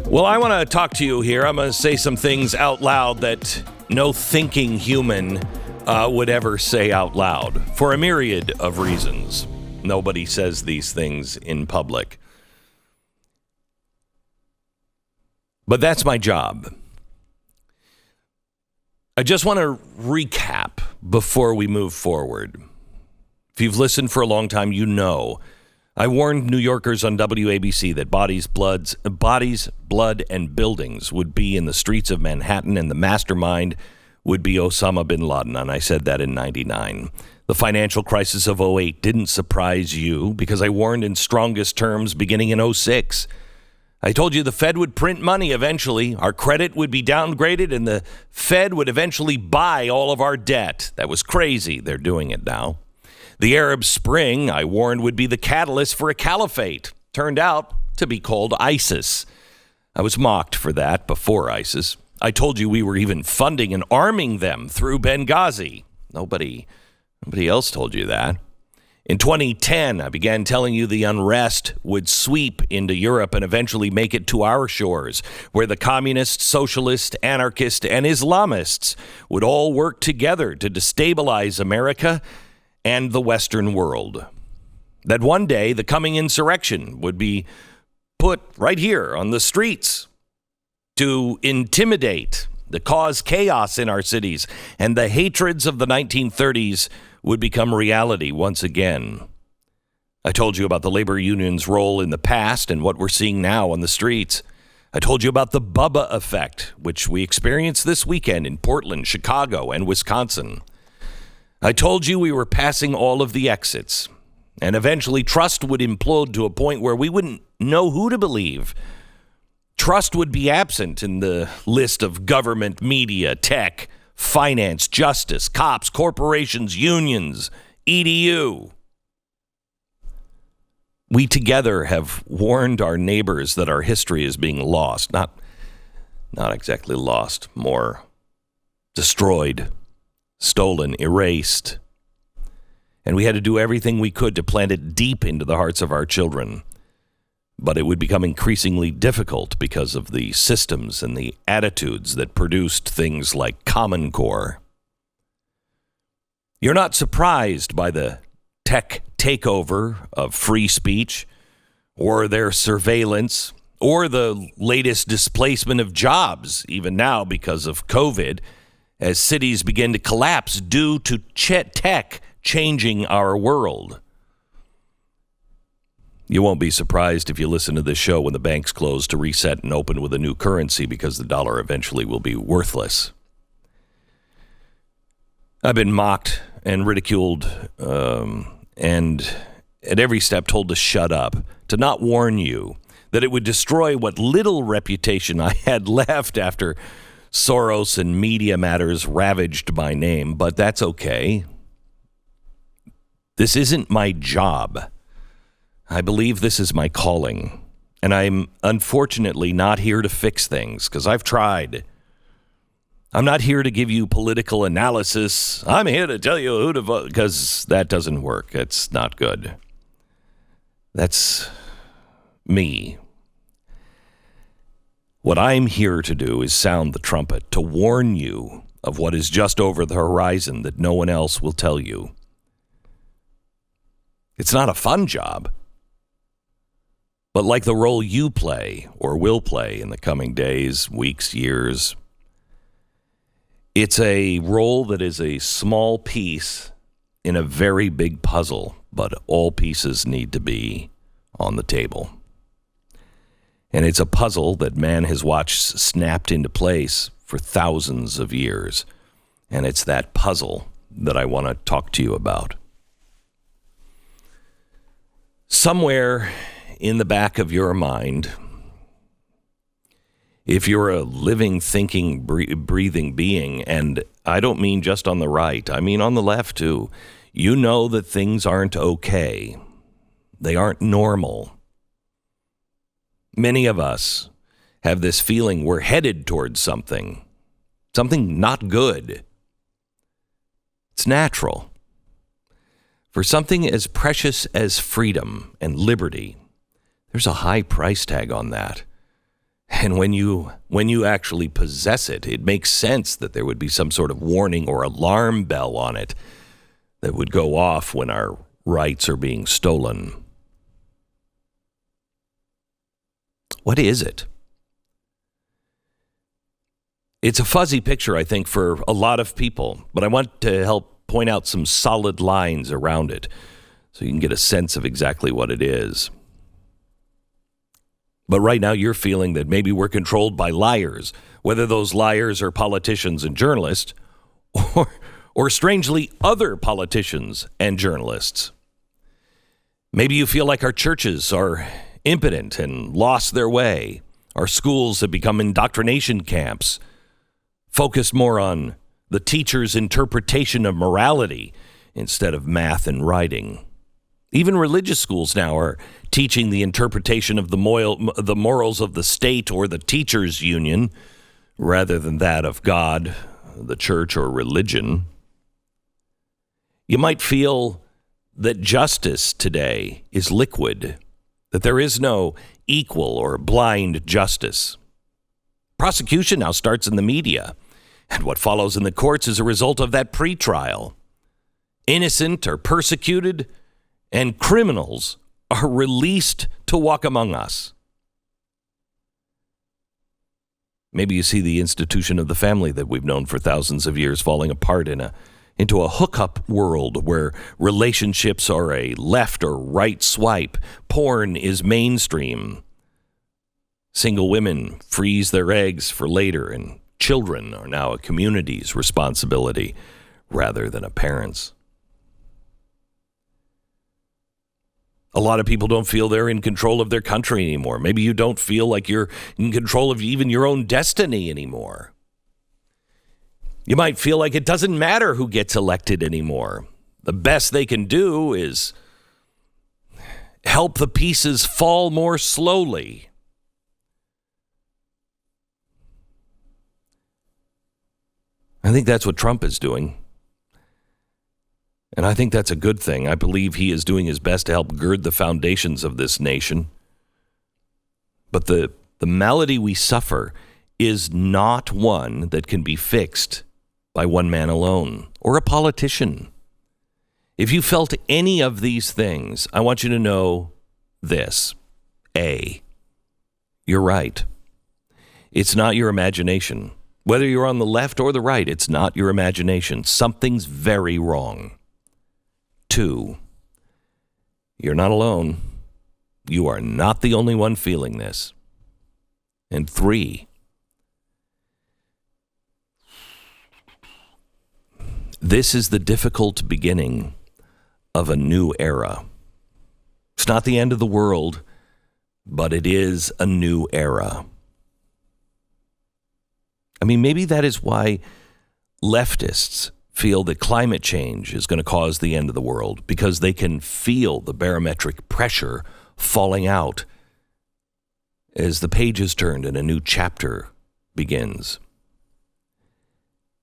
Well, I want to talk to you here. I'm going to say some things out loud that no thinking human would ever say out loud for a myriad of reasons. Nobody says these things in public. But that's my job. I just want to recap before we move forward. If you've listened for a long time, you know I warned New Yorkers on WABC that bodies, blood, and buildings would be in the streets of Manhattan, and the mastermind would be Osama bin Laden, and I said that in 99. The financial crisis of '08 didn't surprise you because I warned in strongest terms beginning in '06. I told you the Fed would print money eventually, our credit would be downgraded, and the Fed would eventually buy all of our debt. That was crazy. They're doing it now. The Arab Spring, I warned, would be the catalyst for a caliphate. Turned out to be called ISIS. I was mocked for that before ISIS. I told you we were even funding and arming them through Benghazi. Nobody else told you that. In 2010, I began telling you the unrest would sweep into Europe and eventually make it to our shores, where the communists, socialists, anarchists, and Islamists would all work together to destabilize America and the Western world. That one day the coming insurrection would be put right here on the streets to intimidate, to cause chaos in our cities, and the hatreds of the 1930s would become reality once again. I told you about the labor union's role in the past and what we're seeing now on the streets. I told you about the Bubba Effect, which we experienced this weekend in Portland, Chicago, and Wisconsin. I told you we were passing all of the exits, and eventually trust would implode to a point where we wouldn't know who to believe. Trust would be absent in the list of government, media, tech, finance, justice, cops, corporations, unions, EDU. We together have warned our neighbors that our history is being lost. Not exactly lost, more destroyed. Stolen, erased. And we had to do everything we could to plant it deep into the hearts of our children. But it would become increasingly difficult because of the systems and the attitudes that produced things like Common Core. You're not surprised by the tech takeover of free speech, or their surveillance, or the latest displacement of jobs, even now because of COVID, as cities begin to collapse due to tech changing our world. You won't be surprised if you listen to this show when the banks close to reset and open with a new currency because the dollar eventually will be worthless. I've been mocked and ridiculed and at every step told to shut up, to not warn you that it would destroy what little reputation I had left after Soros and Media Matters ravaged my name, but that's okay. This isn't my job. I believe this is my calling, and I'm unfortunately not here to fix things, because I've tried. I'm not here to give you political analysis. I'm here to tell you who to vote, because that doesn't work. It's not good. That's me. What I'm here to do is sound the trumpet, to warn you of what is just over the horizon that no one else will tell you. It's not a fun job, but like the role you play or will play in the coming days, weeks, years, it's a role that is a small piece in a very big puzzle, but all pieces need to be on the table. And it's a puzzle that man has watched snapped into place for thousands of years. And it's that puzzle that I want to talk to you about. Somewhere in the back of your mind, if you're a living, thinking, breathing being, and I don't mean just on the right, I mean on the left too, you know that things aren't okay. They aren't normal. Many of us have this feeling we're headed towards something not good. It's natural. For something as precious as freedom and liberty, there's a high price tag on that. And when you actually possess it, it makes sense that there would be some sort of warning or alarm bell on it that would go off when our rights are being stolen. What is it? It's a fuzzy picture, I think, for a lot of people, but I want to help point out some solid lines around it so you can get a sense of exactly what it is. But right now you're feeling that maybe we're controlled by liars, whether those liars are politicians and journalists or strangely other politicians and journalists. Maybe you feel like our churches are impotent and lost their way. Our schools have become indoctrination camps, focused more on the teacher's interpretation of morality instead of math and writing. Even religious schools now are teaching the interpretation of the morals of the state or the teachers' union rather than that of God, the church, or religion. You might feel that justice today is liquid, that there is no equal or blind justice. Prosecution now starts in the media, and what follows in the courts is a result of that pretrial. Innocent are persecuted, and criminals are released to walk among us. Maybe you see the institution of the family that we've known for thousands of years falling apart into a hookup world where relationships are a left or right swipe. Porn is mainstream. Single women freeze their eggs for later, and children are now a community's responsibility rather than a parent's. A lot of people don't feel they're in control of their country anymore. Maybe you don't feel like you're in control of even your own destiny anymore. You might feel like it doesn't matter who gets elected anymore. The best they can do is help the pieces fall more slowly. I think that's what Trump is doing. And I think that's a good thing. I believe he is doing his best to help gird the foundations of this nation. But the malady we suffer is not one that can be fixed by one man alone or a politician. If you felt any of these things, I want you to know this. A, you're right. It's not your imagination. Whether you're on the left or the right, it's not your imagination. Something's very wrong. 2, you're not alone. You are not the only one feeling this. And 3, this is the difficult beginning of a new era. It's not the end of the world, but it is a new era. I mean, maybe that is why leftists feel that climate change is going to cause the end of the world, because they can feel the barometric pressure falling out as the pages turned and a new chapter begins.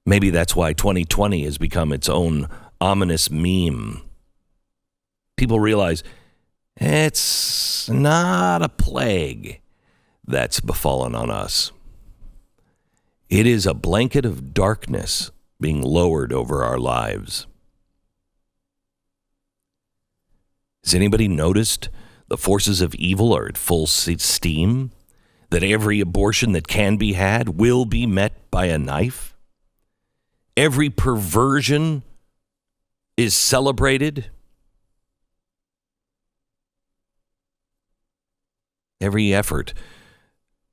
Maybe that's why 2020 has become its own ominous meme. People realize it's not a plague that's befallen on us. It is a blanket of darkness being lowered over our lives. Has anybody noticed the forces of evil are at full steam? That every abortion that can be had will be met by a knife? Every perversion is celebrated? Every effort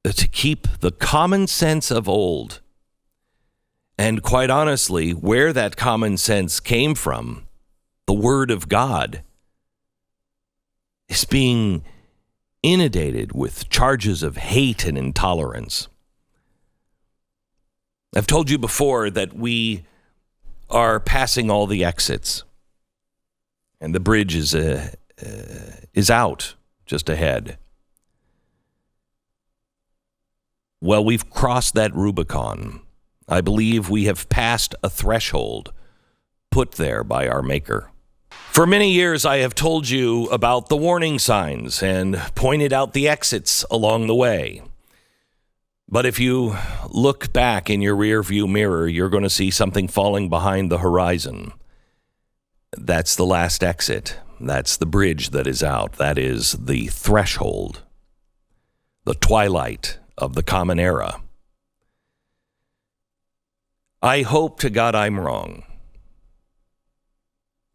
to keep the common sense of old, and quite honestly, where that common sense came from, the Word of God, is being inundated with charges of hate and intolerance. I've told you before that we are passing all the exits, and the bridge is out just ahead. Well, we've crossed that Rubicon. I believe we have passed a threshold put there by our Maker. For many years, I have told you about the warning signs and pointed out the exits along the way. But if you look back in your rearview mirror, you're going to see something falling behind the horizon. That's the last exit. That's the bridge that is out. That is the threshold, the twilight of the common era. I hope to God I'm wrong.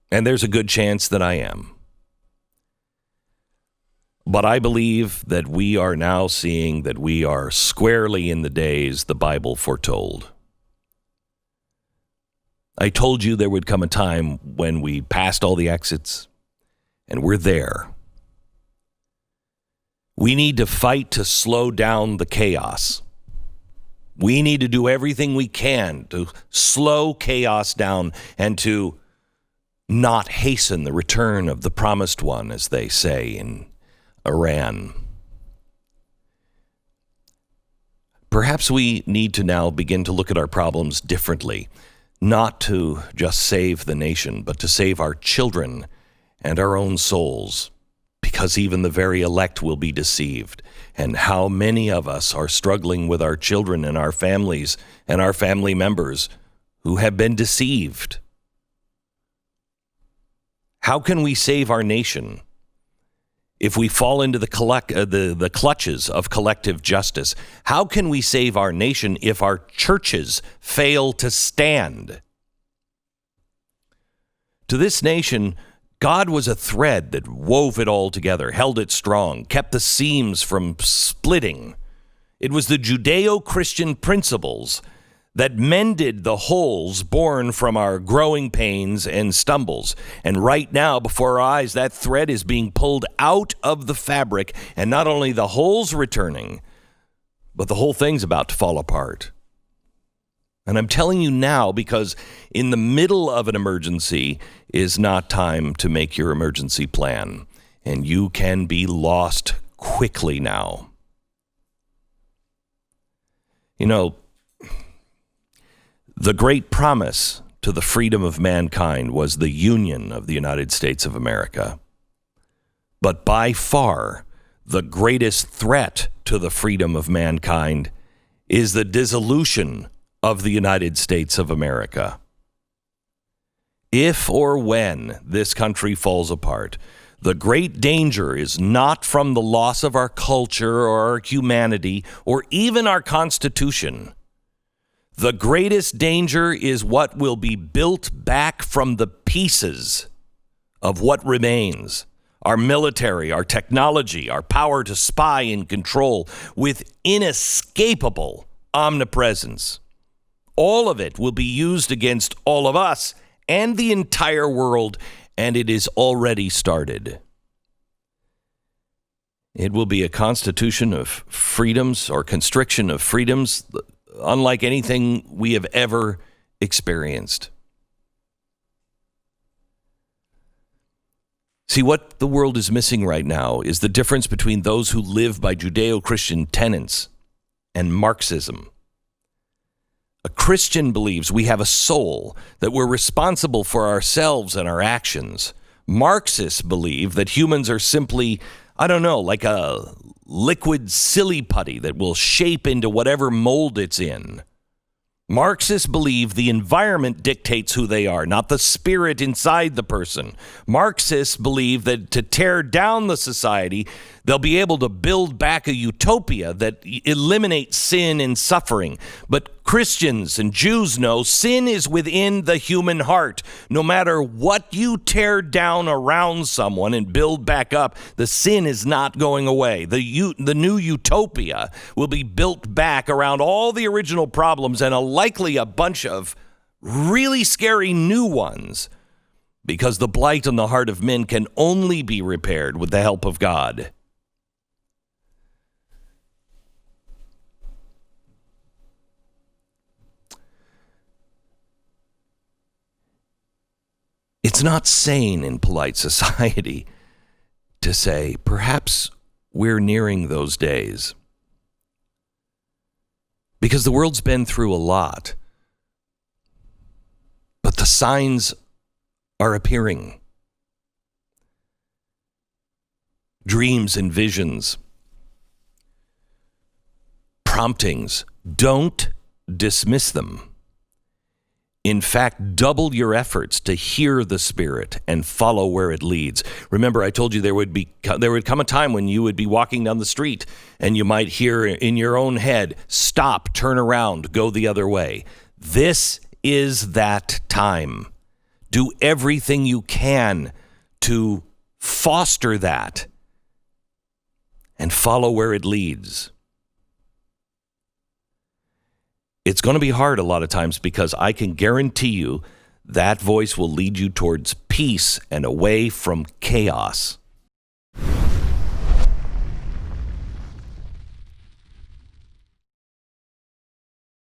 And there's a good chance that I am. But I believe that we are now seeing that we are squarely in the days the Bible foretold. I told you there would come a time when we passed all the exits, and we're there. We need to fight to slow down the chaos. We need to do everything we can to slow chaos down and to not hasten the return of the promised one, as they say in Iran. Perhaps we need to now begin to look at our problems differently, not to just save the nation, but to save our children and our own souls, because even the very elect will be deceived. And how many of us are struggling with our children and our families and our family members who have been deceived? How can we save our nation if we fall into the clutches of collective justice? How can we save our nation if our churches fail to stand? To this nation, God was a thread that wove it all together, held it strong, kept the seams from splitting. It was the Judeo-Christian principles that mended the holes born from our growing pains and stumbles. And right now, before our eyes, that thread is being pulled out of the fabric, and not only the holes returning, but the whole thing's about to fall apart. And I'm telling you now because in the middle of an emergency is not time to make your emergency plan, and you can be lost quickly now. You know, the great promise to the freedom of mankind was the union of the United States of America. But by far, the greatest threat to the freedom of mankind is the dissolution of the United States of America. If or when this country falls apart, the great danger is not from the loss of our culture or our humanity or even our Constitution. The greatest danger is what will be built back from the pieces of what remains. Our military, our technology, our power to spy and control with inescapable omnipresence. All of it will be used against all of us and the entire world, and it is already started. It will be a constitution of freedoms or constriction of freedoms unlike anything we have ever experienced. See, what the world is missing right now is the difference between those who live by Judeo-Christian tenets and Marxism. A Christian believes we have a soul, that we're responsible for ourselves and our actions. Marxists believe that humans are simply, like a liquid silly putty that will shape into whatever mold it's in. Marxists believe the environment dictates who they are, not the spirit inside the person. Marxists believe that to tear down the society, they'll be able to build back a utopia that eliminates sin and suffering. But Christians and Jews know sin is within the human heart. No matter what you tear down around someone and build back up, the sin is not going away. The new utopia will be built back around all the original problems and likely a bunch of really scary new ones, because the blight on the heart of men can only be repaired with the help of God. It's not sane in polite society to say, perhaps we're nearing those days. Because the world's been through a lot. But the signs are appearing. Dreams and visions. promptings. Don't dismiss them. In fact, double your efforts to hear the Spirit and follow where it leads. Remember, I told you there would come a time when you would be walking down the street and you might hear in your own head, stop, turn around, go the other way. This is that time. Do everything you can to foster that and follow where it leads. It's going to be hard a lot of times because I can guarantee you that voice will lead you towards peace and away from chaos.